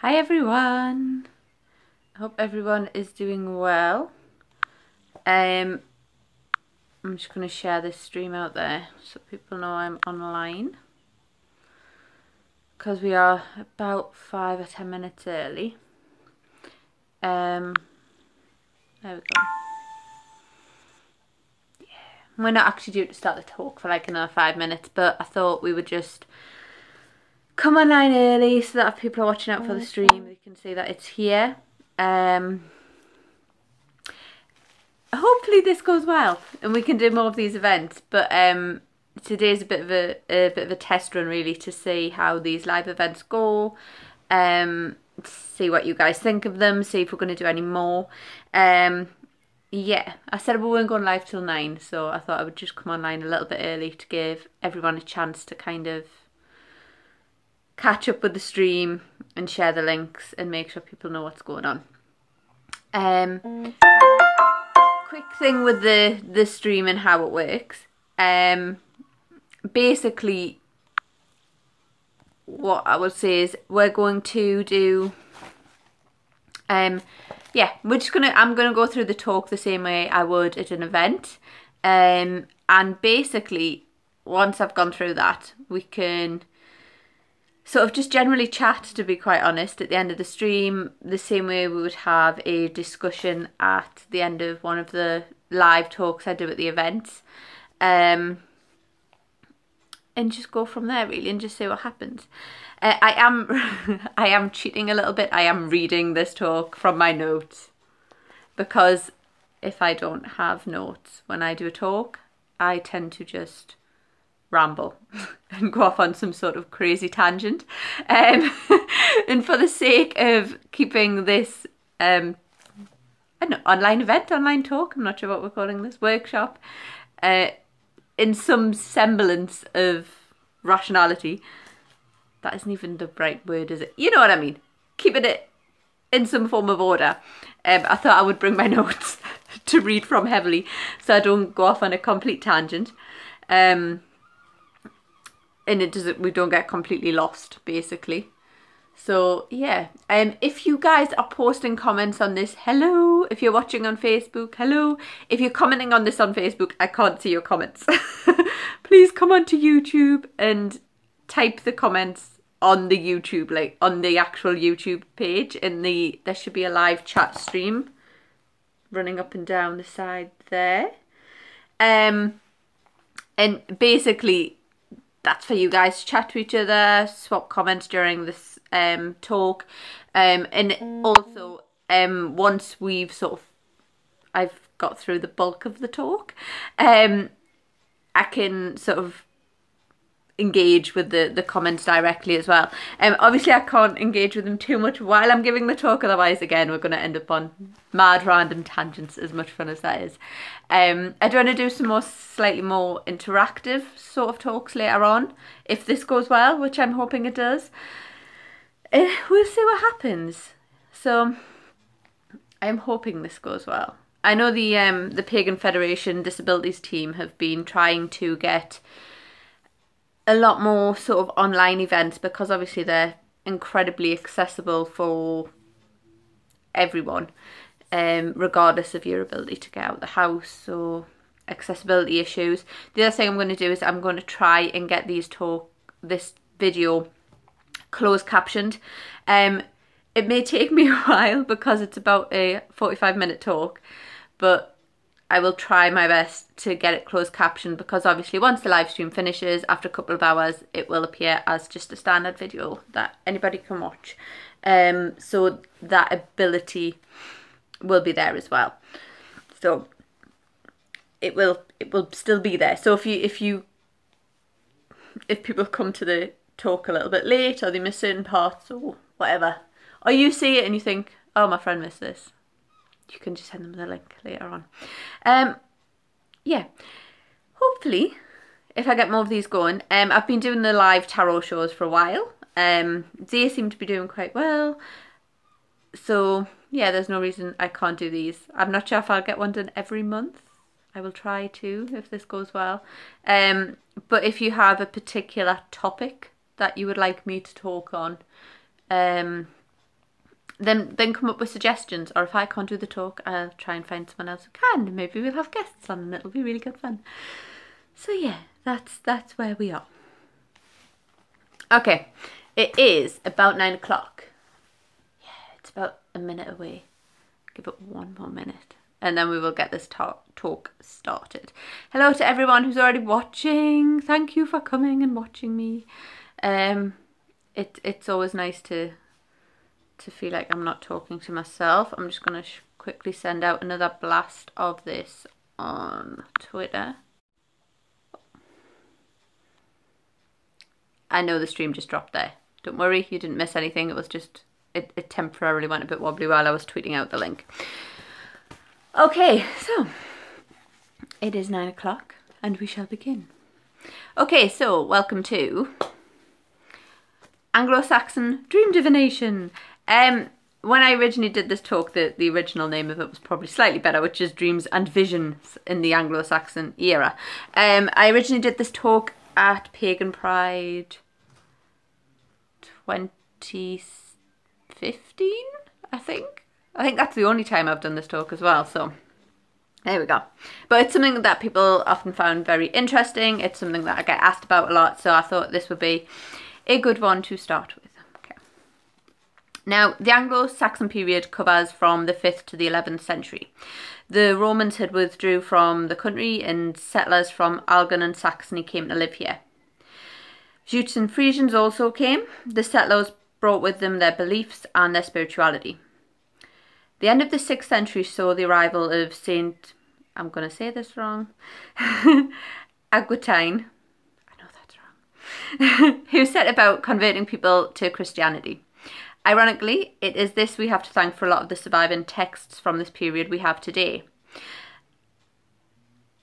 Hi everyone. I hope everyone is doing well. I'm just going to share this stream out there so people know I'm online, because we are about 5 or 10 minutes early. There we go. Yeah. We're not actually due to start the talk for like another 5 minutes, but I thought we would just come online early so that if people are watching out for the stream, they can see that it's here. Hopefully this goes well and we can do more of these events, but today's a bit of a test run really to see how these live events go, see what you guys think of them, see if we're going to do any more. Yeah, I said we weren't going live till 9, so I thought I would just come online a little bit early to give everyone a chance to kind of catch up with the stream and share the links and make sure people know what's going on. Quick thing with the stream and how it works. Basically what I would say is we're going to do yeah, I'm gonna go through the talk the same way I would at an event. And basically once I've gone through that, we can sort of just generally chat, to be quite honest, at the end of the stream, the same way we would have a discussion at the end of one of the live talks I do at the events. And just go from there really and just see what happens. I am cheating a little bit. I am reading this talk from my notes, because if I don't have notes when I do a talk, I tend to just ramble and go off on some sort of crazy tangent. And for the sake of keeping this I don't know, online talk, I'm not sure what we're calling this, workshop, in some semblance of rationality. That isn't even the right word, is it? You know what I mean. Keeping it in some form of order. I thought I would bring my notes to read from heavily so I don't go off on a complete tangent. And we don't get completely lost, basically. So yeah, if you guys are posting comments on this, hello. If you're watching on Facebook, hello. If you're commenting on this on Facebook, I can't see your comments. Please come onto YouTube and type the comments on the YouTube, like on the actual YouTube page. There should be a live chat stream running up and down the side there. And basically that's for you guys to chat to each other, swap comments during this talk, and also once I've got through the bulk of the talk, I can sort of engage with the comments directly as well. Obviously I can't engage with them too much while I'm giving the talk, otherwise again we're going to end up on mad random tangents, as much fun as that is. I do want to do some slightly more interactive sort of talks later on, if this goes well, which I'm hoping it does. We'll see what happens. So I'm hoping this goes well. I know the Pagan Federation Disabilities team have been trying to get a lot more sort of online events, because obviously they're incredibly accessible for everyone, regardless of your ability to get out of the house or accessibility issues. The other thing I'm going to do is I'm going to try and get this video closed captioned. It may take me a while because it's about a 45-minute talk, but I will try my best to get it closed captioned, because obviously once the live stream finishes, after a couple of hours, it will appear as just a standard video that anybody can watch. So that ability will be there as well. So it will still be there. So if people come to the talk a little bit late, or they miss certain parts or whatever, or you see it and you think, oh, my friend missed this, you can just send them the link later on. Yeah, hopefully if I get more of these going. I've been doing the live tarot shows for a while. They seem to be doing quite well, so yeah, there's no reason I can't do these. I'm not sure if I'll get one done every month. I will try to, if this goes well. But if you have a particular topic that you would like me to talk on, then come up with suggestions, or if I can't do the talk, I'll try and find someone else who can. Maybe we'll have guests on and it'll be really good fun. So yeah, that's where we are. Okay, it is about 9 o'clock. Yeah, it's about a minute away. Give it one more minute and then we will get this talk started. Hello to everyone who's already watching. Thank you for coming and watching me. It's always nice to feel like I'm not talking to myself. I'm just going to quickly send out another blast of this on Twitter. I know the stream just dropped there. Don't worry, you didn't miss anything. It was just, it temporarily went a bit wobbly while I was tweeting out the link. Okay, so it is 9 o'clock and we shall begin. Okay, so welcome to Anglo-Saxon Dream Divination. When I originally did this talk, the original name of it was probably slightly better, which is Dreams and Visions in the Anglo-Saxon era. I originally did this talk at Pagan Pride 2015, I think. I think that's the only time I've done this talk as well, so there we go. But it's something that people often found very interesting. It's something that I get asked about a lot, so I thought this would be a good one to start with. Now, the Anglo-Saxon period covers from the 5th to the 11th century. The Romans had withdrew from the country and settlers from Algon and Saxony came to live here. Jutes and Frisians also came. The settlers brought with them their beliefs and their spirituality. The end of the 6th century saw the arrival of Saint, I'm going to say this wrong, Augustine, I know that's wrong, who set about converting people to Christianity. Ironically, it is this we have to thank for a lot of the surviving texts from this period we have today.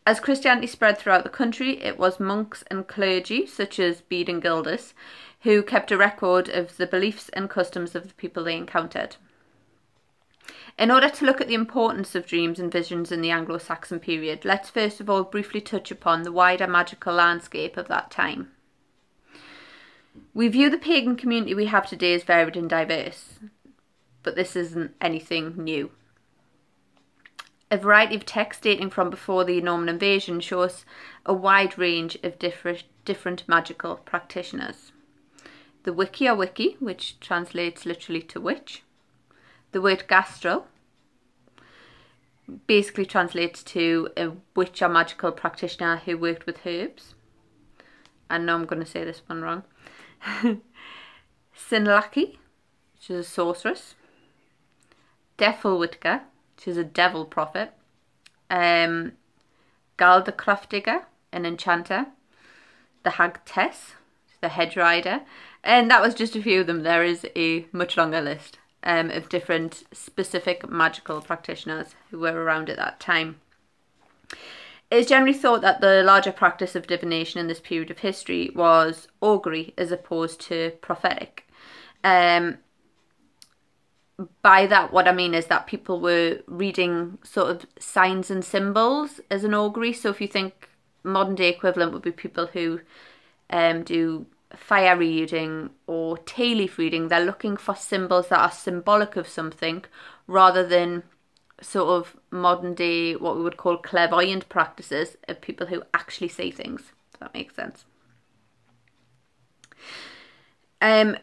As Christianity spread throughout the country, it was monks and clergy, such as Bede and Gildas, who kept a record of the beliefs and customs of the people they encountered. In order to look at the importance of dreams and visions in the Anglo-Saxon period, let's first of all briefly touch upon the wider magical landscape of that time. We view the pagan community we have today as varied and diverse, but this isn't anything new. A variety of texts dating from before the Norman invasion show us a wide range of different magical practitioners. The wiki or wiki, which translates literally to witch. The word gastral basically translates to a witch or magical practitioner who worked with herbs. I know I'm going to say this one wrong. Sinlaki, which is a sorceress. Devilwitker, which is a devil prophet. Gal the Craftigger, an enchanter. The Hag Tess, the hedge rider. And that was just a few of them. There is a much longer list of different specific magical practitioners who were around at that time. It is generally thought that the larger practice of divination in this period of history was augury as opposed to prophetic. By that, what I mean is that people were reading sort of signs and symbols as an augury. So if you think modern day equivalent would be people who do fire reading or tea leaf reading, they're looking for symbols that are symbolic of something rather than sort of modern day, what we would call clairvoyant practices of people who actually see things, if that makes sense.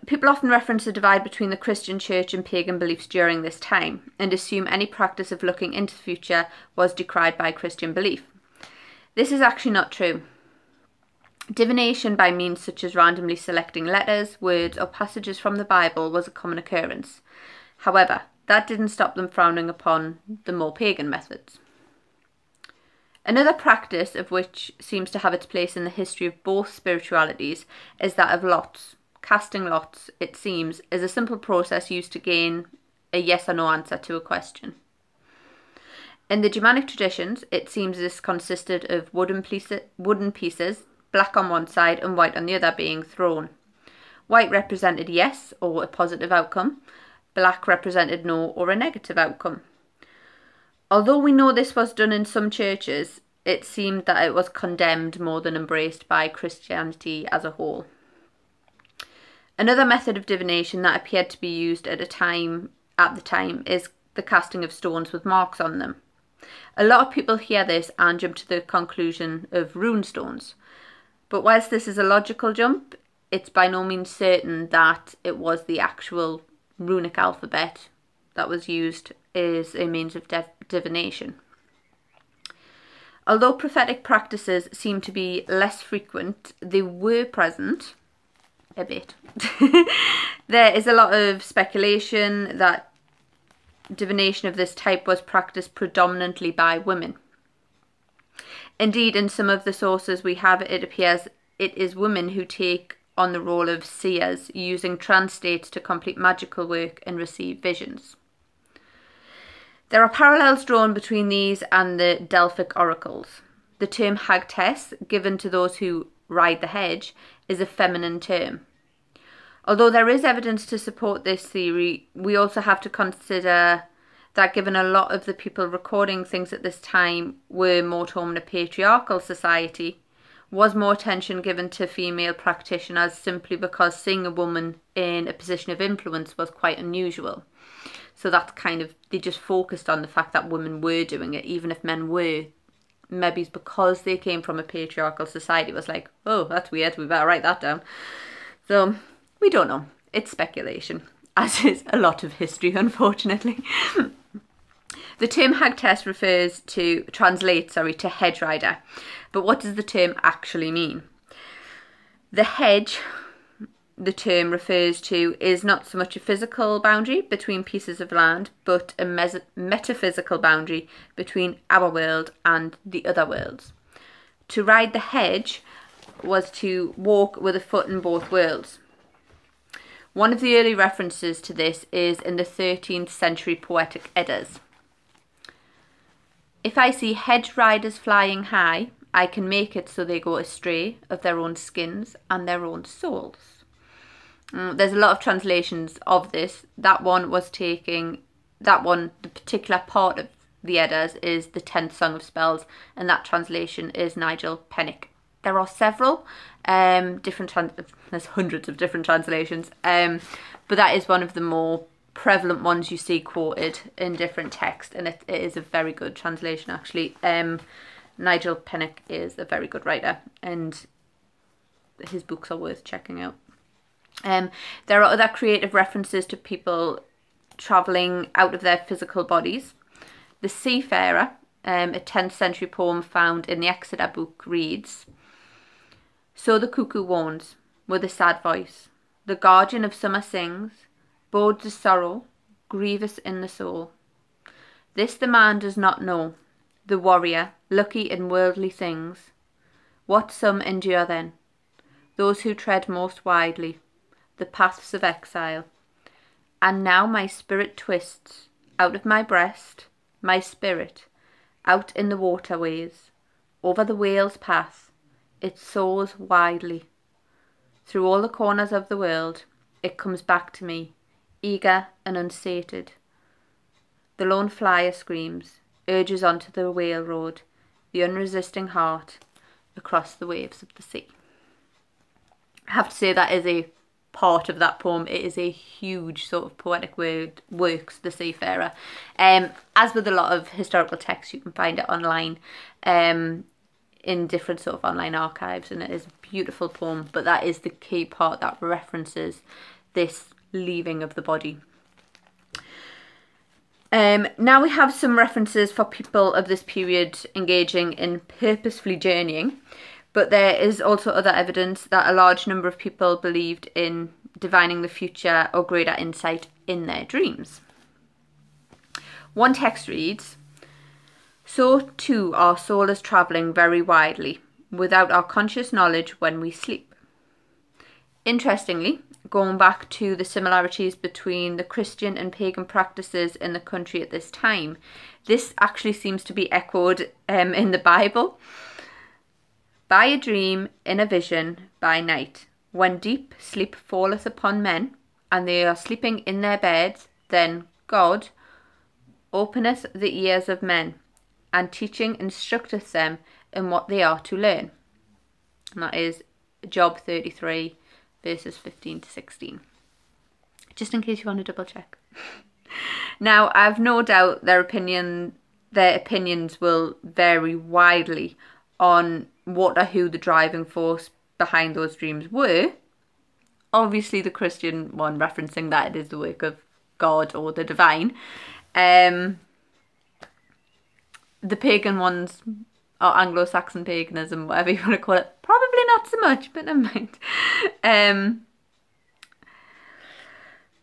People often reference the divide between the Christian church and pagan beliefs during this time and assume any practice of looking into the future was decried by Christian belief. This is actually not true. Divination by means such as randomly selecting letters, words or passages from the Bible was a common occurrence. However, that didn't stop them frowning upon the more pagan methods. Another practice of which seems to have its place in the history of both spiritualities is that of lots. Casting lots, it seems, is a simple process used to gain a yes or no answer to a question. In the Germanic traditions, it seems this consisted of wooden pieces, black on one side and white on the other, being thrown. White represented yes or a positive outcome. Black represented no or a negative outcome. Although we know this was done in some churches, it seemed that it was condemned more than embraced by Christianity as a whole. Another method of divination that appeared to be used at a time at the time is the casting of stones with marks on them. A lot of people hear this and jump to the conclusion of rune stones. But whilst this is a logical jump, it's by no means certain that it was the actual runic alphabet that was used as a means of divination. Although prophetic practices seem to be less frequent, they were present a bit. There is a lot of speculation that divination of this type was practiced predominantly by women. Indeed, in some of the sources we have, it appears it is women who take on the role of seers, using trance states to complete magical work and receive visions. There are parallels drawn between these and the Delphic oracles. The term hagtess, given to those who ride the hedge, is a feminine term. Although there is evidence to support this theory, we also have to consider that given a lot of the people recording things at this time were more at home in a patriarchal society, was more attention given to female practitioners simply because seeing a woman in a position of influence was quite unusual. So that's kind of, they just focused on the fact that women were doing it, even if men were. Maybe it's because they came from a patriarchal society, it was like, oh, that's weird, we better write that down. So, we don't know. It's speculation, as is a lot of history, unfortunately. The term hagtess translates to hedge rider. But what does the term actually mean? The hedge the term refers to is not so much a physical boundary between pieces of land, but a metaphysical boundary between our world and the other worlds. To ride the hedge was to walk with a foot in both worlds. One of the early references to this is in the 13th century poetic Eddas. If I see hedge riders flying high, I can make it so they go astray of their own skins and their own souls. There's a lot of translations of this. The particular part of the Eddas is the 10th Song of Spells, and that translation is Nigel Pennick. There are several there's hundreds of different translations, but that is one of the more prevalent ones you see quoted in different texts, and it is a very good translation actually. Nigel Pennick is a very good writer, and his books are worth checking out. There are other creative references to people travelling out of their physical bodies. The Seafarer, a 10th century poem found in the Exeter book, reads, "So the cuckoo warns, with a sad voice, the guardian of summer sings, bodes a sorrow, grievous in the soul. This the man does not know, the warrior, lucky in worldly things. What some endure then, those who tread most widely the paths of exile. And now my spirit twists out of my breast, my spirit, out in the waterways, over the whale's path, it soars widely. Through all the corners of the world, it comes back to me, eager and unsated. The lone flyer screams, urges onto the whale road, the unresisting heart, across the waves of the sea." I have to say that is a part of that poem. It is a huge sort of poetic works, The Seafarer. As with a lot of historical texts, you can find it online in different sort of online archives, and it is a beautiful poem, but that is the key part that references this leaving of the body. Now we have some references for people of this period engaging in purposefully journeying, but there is also other evidence that a large number of people believed in divining the future or greater insight in their dreams. One text reads, "So too our soul is travelling very widely, without our conscious knowledge when we sleep." Interestingly, going back to the similarities between the Christian and pagan practices in the country at this time, this actually seems to be echoed in the Bible. "By a dream, in a vision, by night, when deep sleep falleth upon men, and they are sleeping in their beds, then God openeth the ears of men, and teaching instructeth them in what they are to learn." And that is Job 33, verses 15 to 16. Just in case you want to double check. Now, I've no doubt their opinions will vary widely on what or who the driving force behind those dreams were. Obviously, the Christian one referencing that it is the work of God or the divine. The pagan ones, or Anglo-Saxon paganism, whatever you want to call it, probably not so much, but never mind.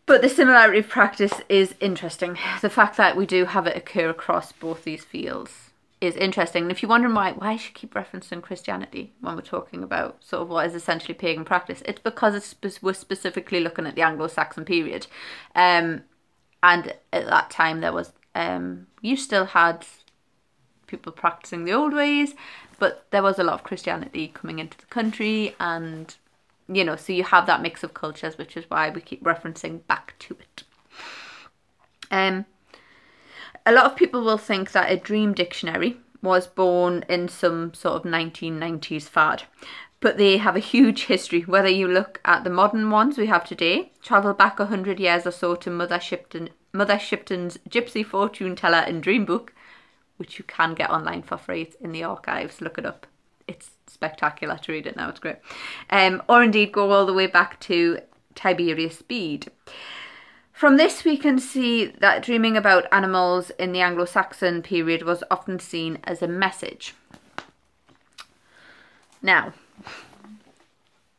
But the similarity of practice is interesting. The fact that we do have it occur across both these fields is interesting. And if you're wondering why I should keep referencing Christianity when we're talking about sort of what is essentially pagan practice, it's because we're specifically looking at the Anglo-Saxon period. And at that time there was, you still had people practicing the old ways, but there was a lot of Christianity coming into the country, and so you have that mix of cultures, which is why we keep referencing back to it. A lot of people will think that a dream dictionary was born in some sort of 1990s fad, but they have a huge history. Whether you look at the modern ones we have today, travel back 100 years or so to Mother Shipton's Gypsy Fortune Teller and Dream Book, which you can get online for free. It's in the archives, look it up. It's spectacular to read it now, it's great. Or indeed go all the way back to Tiberius Bede. From this we can see that dreaming about animals in the Anglo-Saxon period was often seen as a message. Now,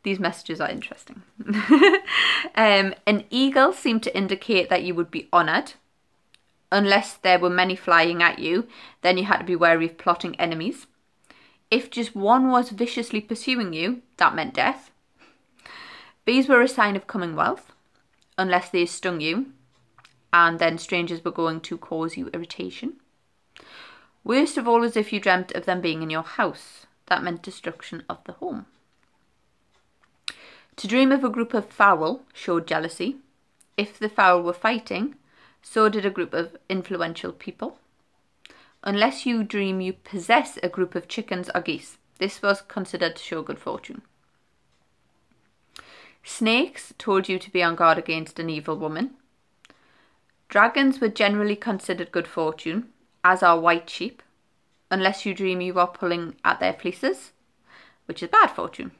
these messages are interesting. An eagle seemed to indicate that you would be honoured. Unless there were many flying at you, then you had to be wary of plotting enemies. If just one was viciously pursuing you, that meant death. Bees were a sign of coming wealth, unless they stung you, and then strangers were going to cause you irritation. Worst of all is if you dreamt of them being in your house. That meant destruction of the home. To dream of a group of fowl showed jealousy. If the fowl were fighting, so did a group of influential people. Unless you dream you possess a group of chickens or geese, this was considered to show good fortune. Snakes told you to be on guard against an evil woman. Dragons were generally considered good fortune, as are white sheep, unless you dream you are pulling at their fleeces, which is bad fortune.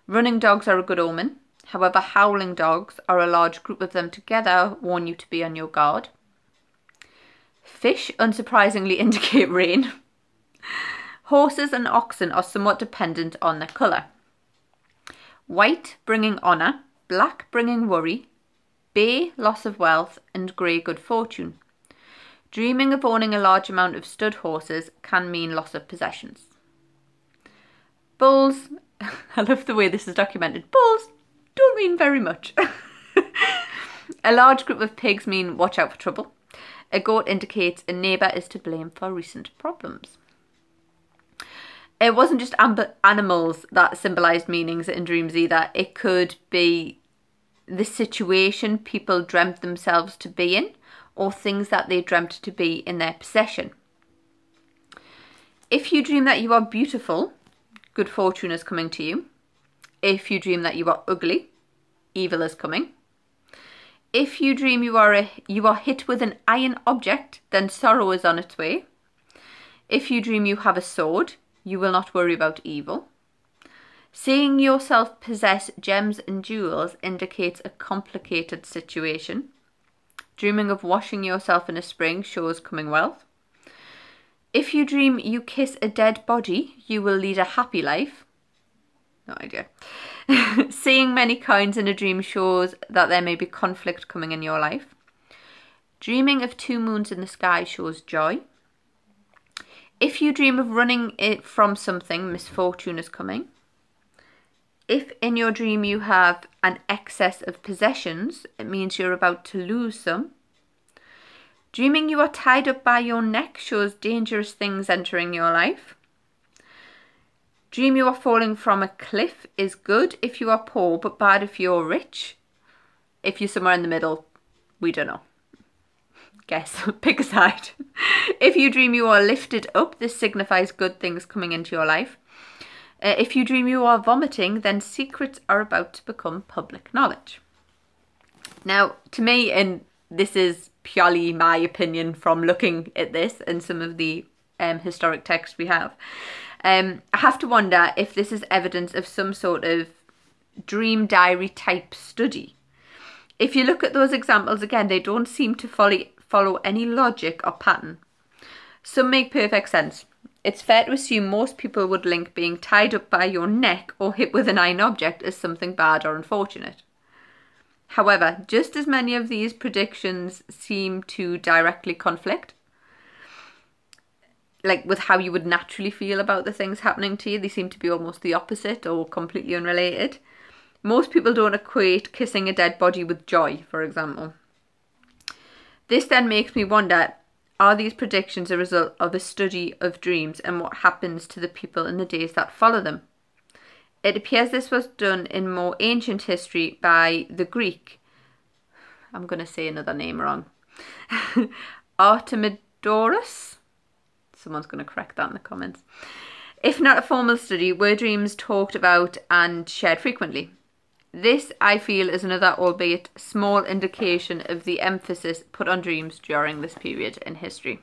Running dogs are a good omen. However, howling dogs, or a large group of them together, warn you to be on your guard. Fish, unsurprisingly, indicate rain. Horses and oxen are somewhat dependent on their colour. White, bringing honour. Black, bringing worry. Bay, loss of wealth. And grey, good fortune. Dreaming of owning a large amount of stud horses can mean loss of possessions. Bulls, I love the way this is documented. Bulls don't mean very much. A large group of pigs mean watch out for trouble. A goat indicates a neighbour is to blame for recent problems. It wasn't just animals that symbolised meanings in dreams either. It could be the situation people dreamt themselves to be in, or things that they dreamt to be in their possession. If you dream that you are beautiful, good fortune is coming to you. If you dream that you are ugly, evil is coming. If you dream you are hit with an iron object, then sorrow is on its way. If you dream you have a sword, you will not worry about evil. Seeing yourself possess gems and jewels indicates a complicated situation. Dreaming of washing yourself in a spring shows coming wealth. If you dream you kiss a dead body, you will lead a happy life. No idea. Seeing many coins in a dream shows that there may be conflict coming in your life. Dreaming of 2 moons in the sky shows joy. If you dream of running from something, misfortune is coming. If in your dream you have an excess of possessions, it means you're about to lose some. Dreaming you are tied up by your neck shows dangerous things entering your life. Dream you are falling from a cliff is good if you are poor, but bad if you're rich. If you're somewhere in the middle, we don't know. Guess, pick a side. If you dream you are lifted up, this signifies good things coming into your life. If you dream you are vomiting, then secrets are about to become public knowledge. Now, to me, in this is purely my opinion from looking at this and some of the historic texts we have. I have to wonder if this is evidence of some sort of dream diary type study. If you look at those examples again, they don't seem to follow any logic or pattern. Some make perfect sense. It's fair to assume most people would link being tied up by your neck or hit with an iron object as something bad or unfortunate. However, just as many of these predictions seem to directly conflict, like with how you would naturally feel about the things happening to you, they seem to be almost the opposite or completely unrelated. Most people don't equate kissing a dead body with joy, for example. This then makes me wonder, are these predictions a result of a study of dreams and what happens to the people in the days that follow them? It appears this was done in more ancient history by the Greek, I'm going to say another name wrong, Artemidorus? Someone's going to correct that in the comments. If not a formal study, were dreams talked about and shared frequently? This, I feel, is another, albeit small, indication of the emphasis put on dreams during this period in history.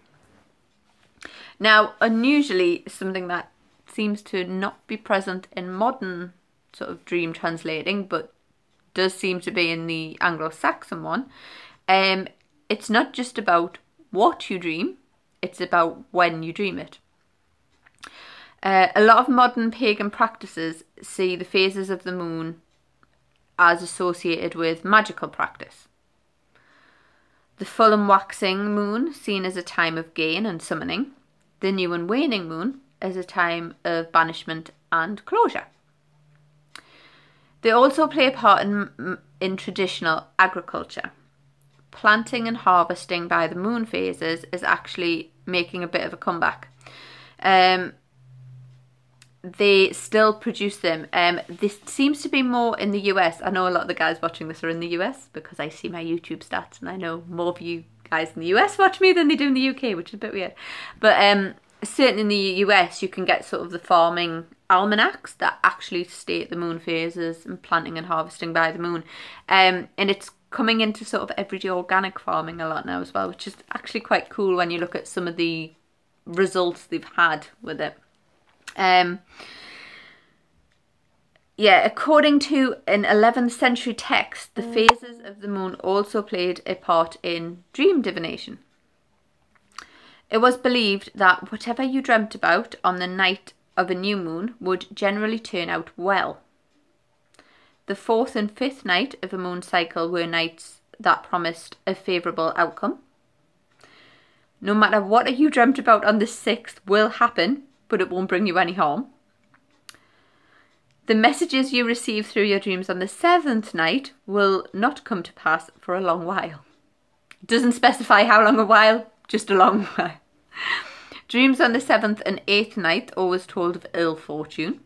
Now, unusually, something that seems to not be present in modern sort of dream translating, but does seem to be in the Anglo-Saxon one, it's not just about what you dream, it's about when you dream it. A lot of modern pagan practices see the phases of the moon as associated with magical practice. The full and waxing moon seen as a time of gain and summoning. The new and waning moon as a time of banishment and closure. They also play a part in traditional agriculture. Planting and harvesting by the moon phases is actually making a bit of a comeback. They still produce them. This seems to be more in the US. I know a lot of the guys watching this are in the US because I see my YouTube stats and I know more of you guys in the US watch me than they do in the UK, which is a bit weird. But certainly in the US you can get sort of the farming almanacs that actually state the moon phases and planting and harvesting by the moon. And it's coming into sort of everyday organic farming a lot now as well, which is actually quite cool when you look at some of the results they've had with it. According to an 11th century text, the phases of the moon also played a part in dream divination. It was believed that whatever you dreamt about on the night of a new moon would generally turn out well. The 4th and 5th night of a moon cycle were nights that promised a favourable outcome. No matter what you dreamt about on the 6th will happen, but it won't bring you any harm. The messages you receive through your dreams on the 7th night will not come to pass for a long while. It doesn't specify how long a while, just a long while. Dreams on the 7th and 8th night always told of ill fortune.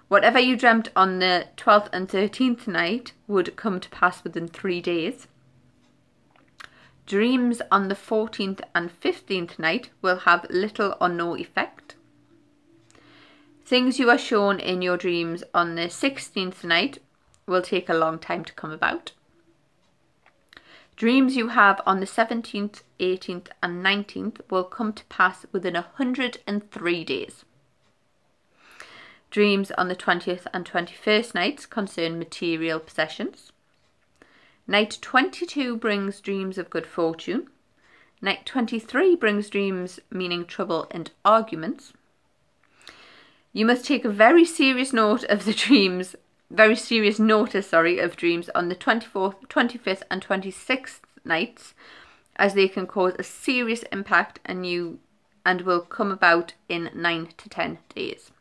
Whatever you dreamt on the 12th and 13th night would come to pass within 3 days. Dreams on the 14th and 15th night will have little or no effect. Things you are shown in your dreams on the 16th night will take a long time to come about. Dreams you have on the 17th, 18th and 19th will come to pass within 103 days. Dreams on the 20th and 21st nights concern material possessions. Night 22 brings dreams of good fortune. Night 23 brings dreams meaning trouble and arguments. You must take a very serious notice of dreams on the 24th, 25th and 26th nights, as they can cause a serious impact and will come about in 9 to 10 days.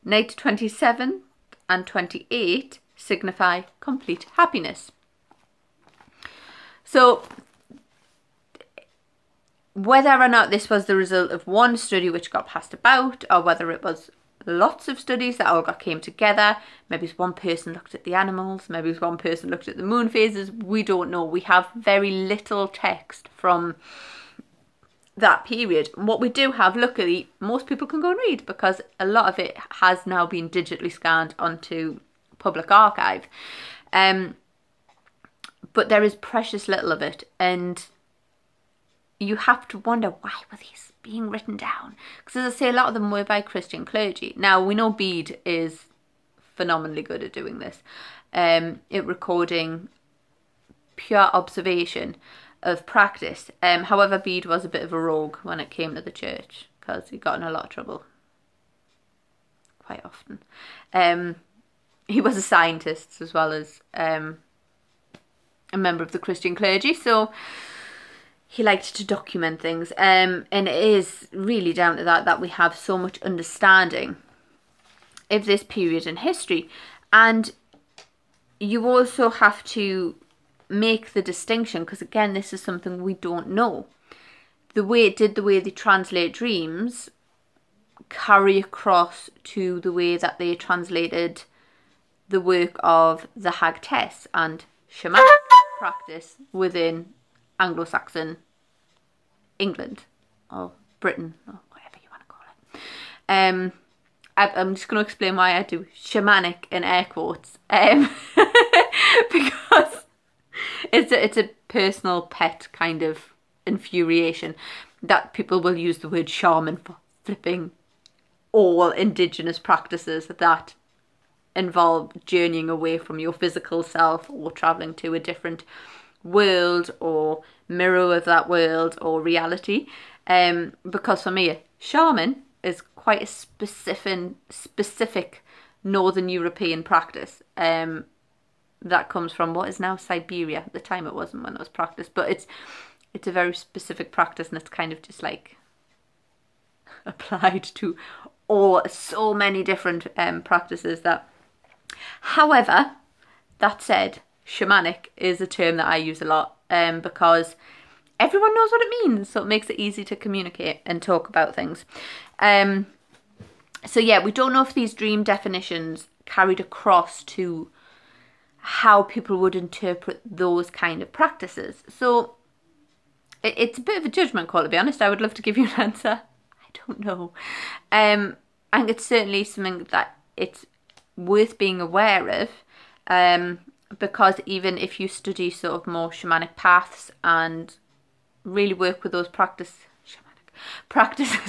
Night 27 and 28 signify complete happiness. So whether or not this was the result of one study which got passed about, or whether it was lots of studies that all came together, maybe one person looked at the animals, maybe one person looked at the moon phases, we don't know. We have very little text from that period. And what we do have, luckily, most people can go and read, because a lot of it has now been digitally scanned onto public archive. but there is precious little of it, and you have to wonder, why were these being written down? Because as I say, a lot of them were by Christian clergy. Now, we know Bede is phenomenally good at doing this, at recording pure observation of practice. However, Bede was a bit of a rogue when it came to the church, because he got in a lot of trouble quite often. He was a scientist as well as a member of the Christian clergy, so he liked to document things, and it is really down to that we have so much understanding of this period in history. And you also have to make the distinction, because again, this is something we don't know. The way they translate dreams carry across to the way that they translated the work of the Hag Tess and Shamanic practice within Anglo-Saxon England or Britain, or whatever you want to call it. I'm just going to explain why I do shamanic in air quotes, because it's a personal pet kind of infuriation that people will use the word shaman for flipping all indigenous practices that involve journeying away from your physical self or travelling to a different world or mirror of that world or reality. Because for me, a shaman is quite a specific Northern European practice that comes from what is now Siberia. At the time it wasn't when it was practiced, but it's a very specific practice, and it's kind of just like applied to so many different practices that. However, that said, shamanic is a term that I use a lot because everyone knows what it means, so it makes it easy to communicate and talk about things. So yeah, we don't know if these dream definitions carried across to how people would interpret those kind of practices. So it's a bit of a judgment call, to be honest. I would love to give you an answer. I don't know. And it's certainly something that it's worth being aware of, because even if you study sort of more shamanic paths and really work with those practices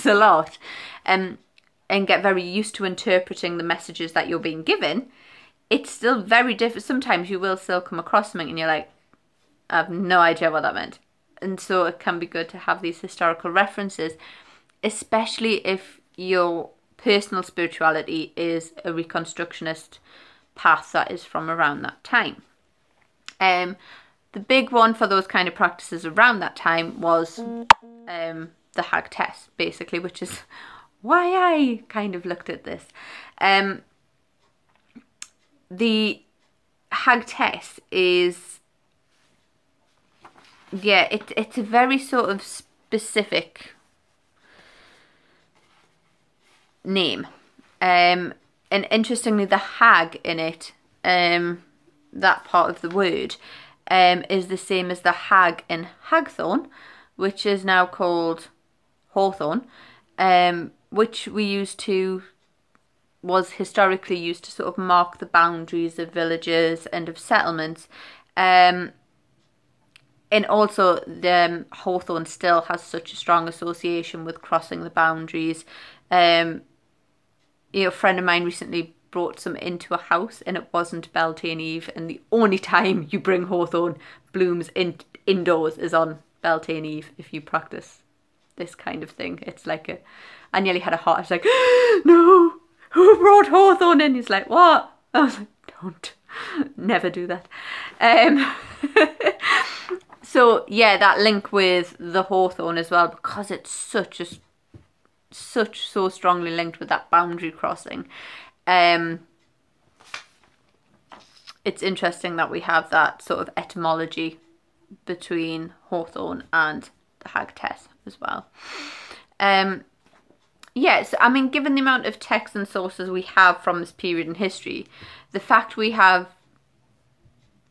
a lot, and get very used to interpreting the messages that you're being given, it's still very different. Sometimes you will still come across something and you're like, I have no idea what that meant. And so it can be good to have these historical references, especially if your personal spirituality is a Reconstructionist path that is from around that time. The big one for those kind of practices around that time was the Hag Tess, basically, which is why I kind of looked at this. The Hag Tess is, yeah, it's a very sort of specific name. And interestingly, the hag in it, that part of the word, is the same as the hag in Hagthorn, which is now called Hawthorn, which was historically used to sort of mark the boundaries of villages and of settlements. And also the Hawthorn still has such a strong association with crossing the boundaries. A friend of mine recently brought some into a house and it wasn't Beltane Eve, and the only time you bring Hawthorn blooms indoors is on Beltane Eve if you practice this kind of thing. It's like I nearly had a heart. I was like, no, who brought Hawthorn in? He's like, what? I was like, don't, never do that. So yeah, that link with the Hawthorn as well, because it's so strongly linked with that boundary crossing. It's interesting that we have that sort of etymology between Hawthorn and the Hag Tess as well. Yes, I mean, given the amount of texts and sources we have from this period in history, the fact we have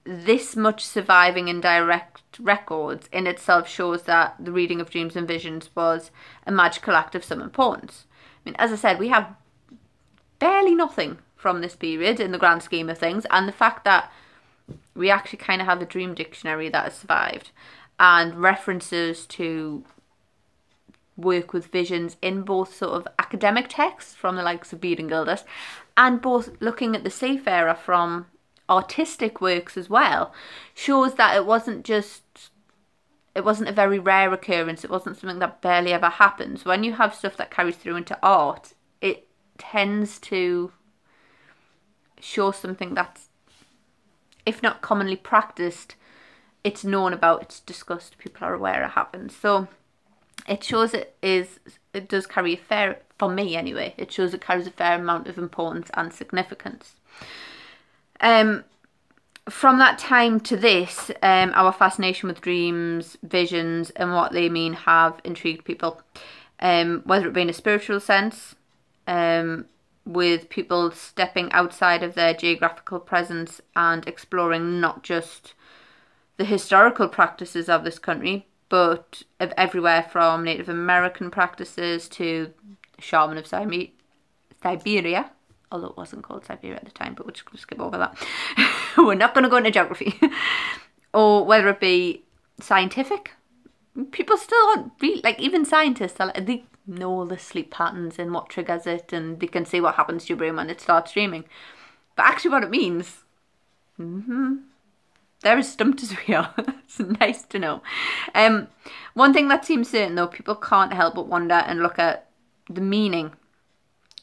this much surviving in direct records in itself shows that the reading of dreams and visions was a magical act of some importance. I mean, as I said, we have barely nothing from this period in the grand scheme of things, and the fact that we actually kind of have a dream dictionary that has survived, and references to work with visions in both sort of academic texts from the likes of Bede and Gildas, and both looking at the seafarer from artistic works as well, shows that it wasn't a very rare occurrence. It wasn't something that barely ever happens. When you have stuff that carries through into art, it tends to show something that's, if not commonly practiced, it's known about, it's discussed, people are aware it happens. So it shows it does carry a fair, for me anyway, it shows it carries a fair amount of importance and significance. From that time to this, our fascination with dreams, visions, and what they mean have intrigued people. Whether it be in a spiritual sense, with people stepping outside of their geographical presence and exploring not just the historical practices of this country, but of everywhere from Native American practices to shaman of Siberia, although it wasn't called Siberia at the time, but we'll just skip over that. We're not going to go into geography. Or whether it be scientific, people still aren't really, like, even scientists, they know all the sleep patterns and what triggers it, and they can see what happens to your brain when it starts dreaming. But actually what it means, they're as stumped as we are. It's nice to know. One thing that seems certain though, people can't help but wonder and look at the meaning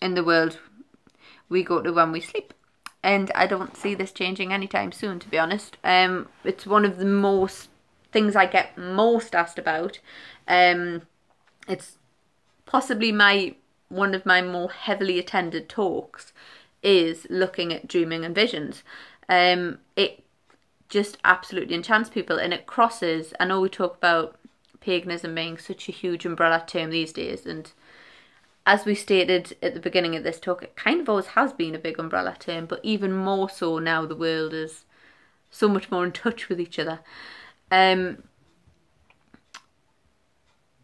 in the world we go to when we sleep. And I don't see this changing anytime soon, to be honest. It's one of the most things I get most asked about. It's possibly one of my more heavily attended talks is looking at dreaming and visions. It just absolutely enchants people, and it crosses, I know we talk about paganism being such a huge umbrella term these days, and as we stated at the beginning of this talk, it kind of always has been a big umbrella term, but even more so now the world is so much more in touch with each other. And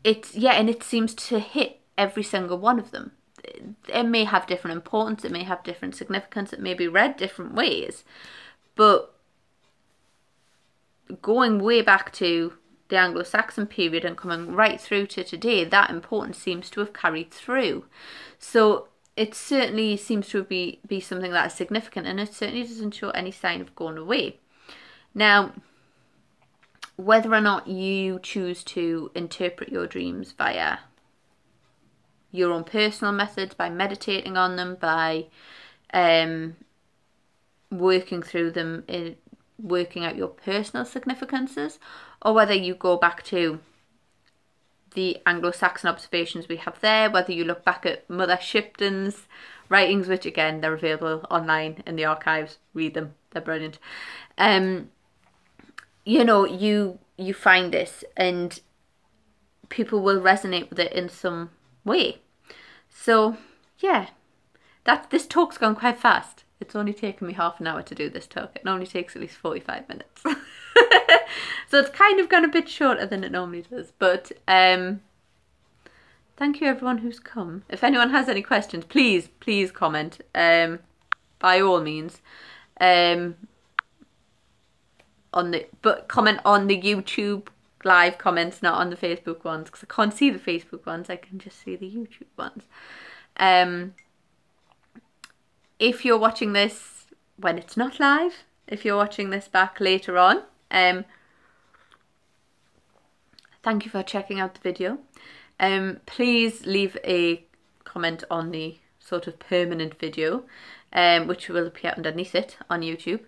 it seems to hit every single one of them. It may have different importance, it may have different significance, it may be read different ways, but going way back to the Anglo-Saxon period and coming right through to today, that importance seems to have carried through. So it certainly seems to be something that is significant, and it certainly doesn't show any sign of going away. Now, whether or not you choose to interpret your dreams via your own personal methods, by meditating on them, by working through them, working out your personal significances, or whether you go back to the Anglo-Saxon observations we have there, whether you look back at Mother Shipton's writings, which again, they're available online in the archives, read them, they're brilliant. You find this and people will resonate with it in some way. So yeah, this talk's gone quite fast. It's only taken me half an hour to do this talk. It normally takes at least 45 minutes. So it's kind of gone a bit shorter than it normally does. But thank you everyone who's come. If anyone has any questions, please comment. By all means. Comment on the YouTube live comments, not on the Facebook ones, because I can't see the Facebook ones, I can just see the YouTube ones. If you're watching this when it's not live, if you're watching this back later on, thank you for checking out the video. Please leave a comment on the sort of permanent video, which will appear underneath it on YouTube.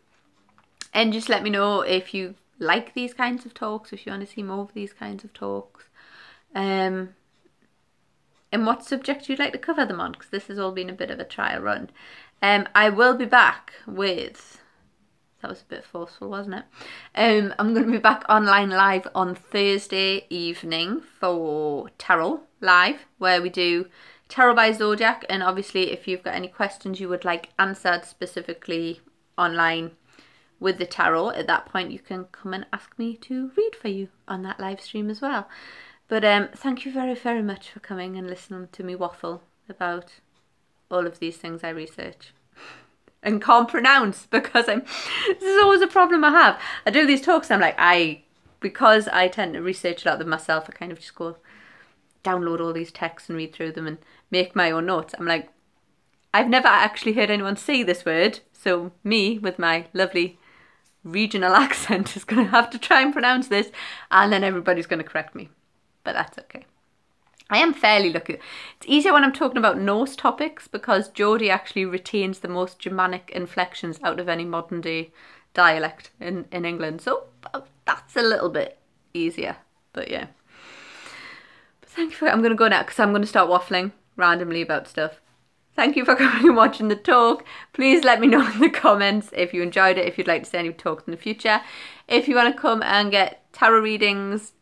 And just let me know if you like these kinds of talks, if you want to see more of these kinds of talks, and what subject you'd like to cover them on, because this has all been a bit of a trial run. I will be back with, that was a bit forceful, wasn't it? I'm going to be back online live on Thursday evening for Tarot Live, where we do Tarot by Zodiac, and obviously if you've got any questions you would like answered specifically online with the tarot, at that point you can come and ask me to read for you on that live stream as well. But thank you very, very much for coming and listening to me waffle about all of these things I research. and can't pronounce because this is always a problem I have. I do these talks and I'm like, because I tend to research a lot of them myself, I kind of just go download all these texts and read through them and make my own notes. I'm like, I've never actually heard anyone say this word, so me with my lovely regional accent is going to have to try and pronounce this, and then everybody's going to correct me, but that's okay. I am fairly lucky. It's easier when I'm talking about Norse topics because Geordie actually retains the most Germanic inflections out of any modern day dialect in England, so that's a little bit easier, but yeah. But thank you I'm going to go now because I'm going to start waffling randomly about stuff. Thank you for coming and watching the talk. Please let me know in the comments if you enjoyed it, if you'd like to see any talks in the future. If you want to come and get tarot readings,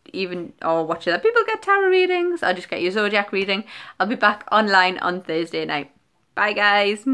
or watch other people get tarot readings, or just get your zodiac reading, I'll be back online on Thursday night. Bye guys.